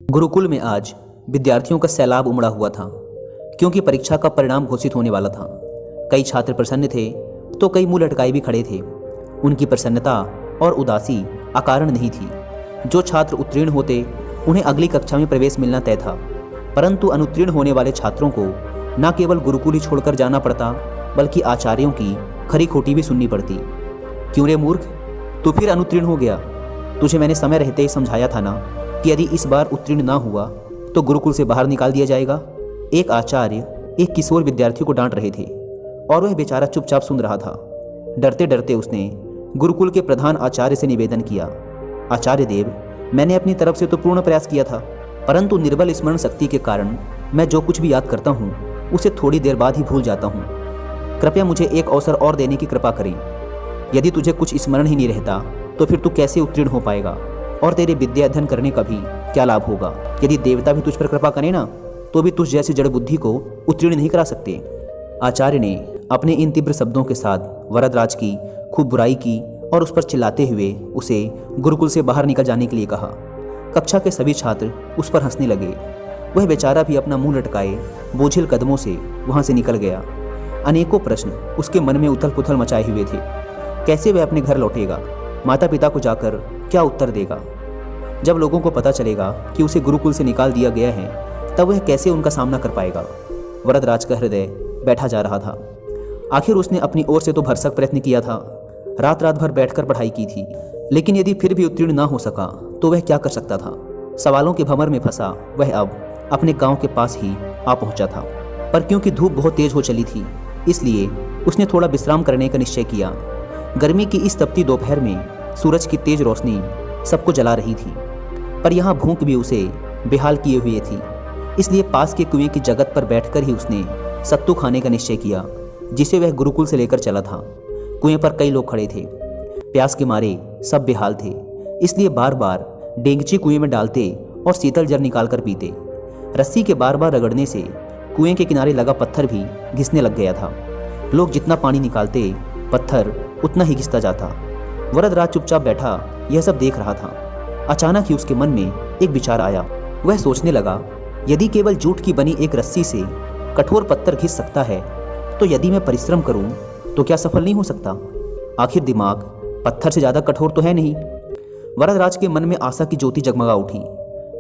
गुरुकुल में आज विद्यार्थियों का सैलाब उमड़ा हुआ था, क्योंकि परीक्षा का परिणाम घोषित होने वाला था। कई छात्र प्रसन्न थे तो कई मुंह लटकाए भी खड़े थे। उनकी प्रसन्नता और उदासी अकारण नहीं थी। जो छात्र उत्तीर्ण होते उन्हें अगली कक्षा में प्रवेश मिलना तय था, परंतु अनुत्तीर्ण होने वाले छात्रों को न केवल गुरुकुल ही छोड़कर जाना पड़ता, बल्कि आचार्यों की खरी खोटी भी सुननी पड़ती। क्यों रे मूर्ख, तू फिर अनुत्तीर्ण हो गया? तुझे मैंने समय रहते ही समझाया था ना कि यदि इस बार उत्तीर्ण ना हुआ तो गुरुकुल से बाहर निकाल दिया जाएगा। एक आचार्य एक किशोर विद्यार्थी को डांट रहे थे और वह बेचारा चुपचाप सुन रहा था। डरते डरते उसने गुरुकुल के प्रधान आचार्य से निवेदन किया, आचार्य देव, मैंने अपनी तरफ से तो पूर्ण प्रयास किया था, परंतु निर्बल स्मरण शक्ति के कारण मैं जो कुछ भी याद करता हूँ उसे थोड़ी देर बाद ही भूल जाता हूँ। कृपया मुझे एक अवसर और देने की कृपा करें। यदि तुझे कुछ स्मरण ही नहीं रहता तो फिर तू कैसे उत्तीर्ण हो पाएगा, और तेरे विद्या अध्ययन करने का भी क्या लाभ होगा? यदि देवता भी तुझ पर कृपा करें ना, तो भी तुझ जैसी जड़ बुद्धि को उत्तीर्ण नहीं करा सकते। आचार्य ने अपने इन तीव्र शब्दों के साथ वरदराज की खूब बुराई की और उस पर चिल्लाते हुए उसे गुरुकुल से बाहर निकल जाने के लिए कहा। कक्षा के सभी छात्र उस पर हंसने लगे। वह बेचारा भी अपना मुंह लटकाए बोझिल कदमों से वहां से निकल गया। अनेकों प्रश्न उसके मन में उथल पुथल मचाए हुए थे। कैसे वह अपने घर लौटेगा? माता पिता को जाकर क्या उत्तर देगा? जब लोगों को पता चलेगा कि उसे गुरुकुल से निकाल दिया गया है, तब वह कैसे उनका सामना कर पाएगा? वरदराज का हृदय बैठा जा रहा था। आखिर उसने अपनी ओर से तो भरसक प्रयत्न किया था, रात रात भर बैठकर पढ़ाई की थी, लेकिन यदि फिर भी उत्तीर्ण ना हो सका तो वह क्या कर सकता था? सवालों के भंवर में फंसा वह अब अपने गांव के पास ही आ पहुंचा था, पर क्योंकि धूप बहुत तेज हो चली थी, इसलिए उसने थोड़ा विश्राम करने का निश्चय किया। गर्मी की इस तपती दोपहर में सूरज की तेज रोशनी सबको जला रही थी, पर यहाँ भूख भी उसे बेहाल किए हुए थी। इसलिए पास के कुएं की जगत पर बैठकर ही उसने सत्तू खाने का निश्चय किया, जिसे वह गुरुकुल से लेकर चला था। कुएं पर कई लोग खड़े थे। प्यास के मारे सब बेहाल थे, इसलिए बार बार डेंगची कुएं में डालते और शीतल जल निकाल कर पीते। रस्सी के बार बार रगड़ने से कुएं के किनारे लगा पत्थर भी घिसने लग गया था। लोग जितना पानी निकालते, पत्थर उतना ही घिसता जाता। वरदराज चुपचाप बैठा यह सब देख रहा था। अचानक ही उसके मन में एक विचार आया। वह सोचने लगा, यदि केवल जूट की बनी एक रस्सी से कठोर पत्थर घिस सकता है, तो यदि मैं परिश्रम करूं तो क्या सफल नहीं हो सकता? आखिर दिमाग पत्थर से ज़्यादा कठोर तो है नहीं। वरदराज के मन में आशा की ज्योति जगमगा उठी।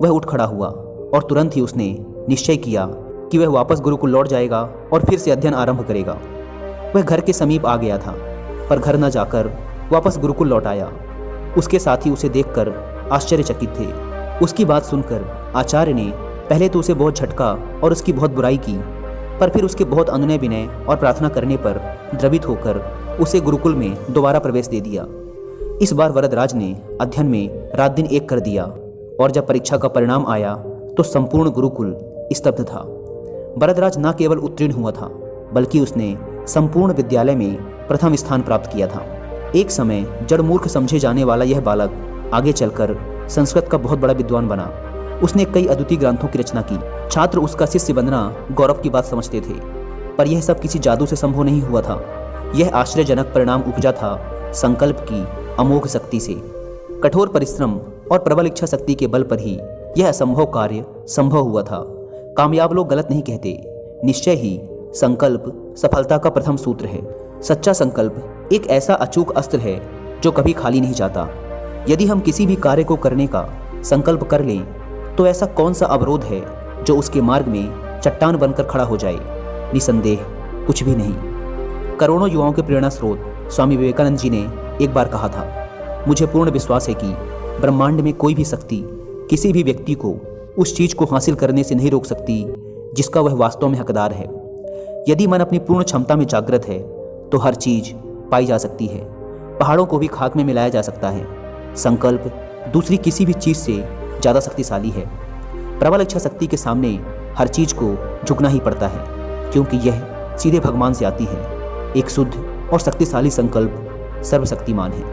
वह उठ खड़ा हुआ और तुरंत ही उसने निश्चय किया कि वह वापस गुरुकुल लौट जाएगा और फिर से अध्ययन आरंभ करेगा। वह घर के समीप आ गया था, पर घर न जाकर वापस गुरुकुल लौट आया। उसके साथी उसे देखकर आश्चर्यचकित थे। उसकी बात सुनकर आचार्य ने पहले तो उसे बहुत झटका और उसकी बहुत बुराई की, पर फिर उसके बहुत अनुनय विनय और प्रार्थना करने पर द्रवित होकर उसे गुरुकुल में दोबारा प्रवेश दे दिया। इस बार वरदराज ने अध्ययन में रात दिन एक कर दिया, और जब परीक्षा का परिणाम आया तो संपूर्ण गुरुकुल स्तब्ध था। वरदराज न केवल उत्तीर्ण हुआ था, बल्कि उसने संपूर्ण विद्यालय में प्रथम स्थान प्राप्त किया था। एक समय जड़ मूर्ख समझे जाने वाला यह बालक आगे चलकर संस्कृत का बहुत बड़ा विद्वान बना। उसने कई अद्वितीय ग्रंथों की रचना की। छात्र उसका शिष्य बनना गौरव की बात समझते थे, पर यह सब किसी जादू से संभव नहीं हुआ था। यह आश्चर्यजनक परिणाम उपजा था संकल्प की अमोघ शक्ति से। कठोर परिश्रम और प्रबल इच्छा शक्ति के बल पर ही यह असंभव कार्य संभव हुआ था। कामयाब लोग गलत नहीं कहते। निश्चय ही संकल्प सफलता का प्रथम सूत्र है। सच्चा संकल्प एक ऐसा अचूक अस्त्र है जो कभी खाली नहीं जाता। यदि हम किसी भी कार्य को करने का संकल्प कर लें, तो ऐसा कौन सा अवरोध है जो उसके मार्ग में चट्टान बनकर खड़ा हो जाए? निसंदेह कुछ भी नहीं। करोड़ों युवाओं के प्रेरणा स्रोत स्वामी विवेकानंद जी ने एक बार कहा था, मुझे पूर्ण विश्वास है कि ब्रह्मांड में कोई भी शक्ति किसी भी व्यक्ति को उस चीज को हासिल करने से नहीं रोक सकती जिसका वह वास्तव में हकदार है। यदि मन अपनी पूर्ण क्षमता में जागृत है तो हर चीज पाई जा सकती है। पहाड़ों को भी खाक में मिलाया जा सकता है। संकल्प दूसरी किसी भी चीज से ज़्यादा शक्तिशाली है। प्रबल इच्छा शक्ति के सामने हर चीज को झुकना ही पड़ता है, क्योंकि यह सीधे भगवान से आती है। एक शुद्ध और शक्तिशाली संकल्प सर्वशक्तिमान है।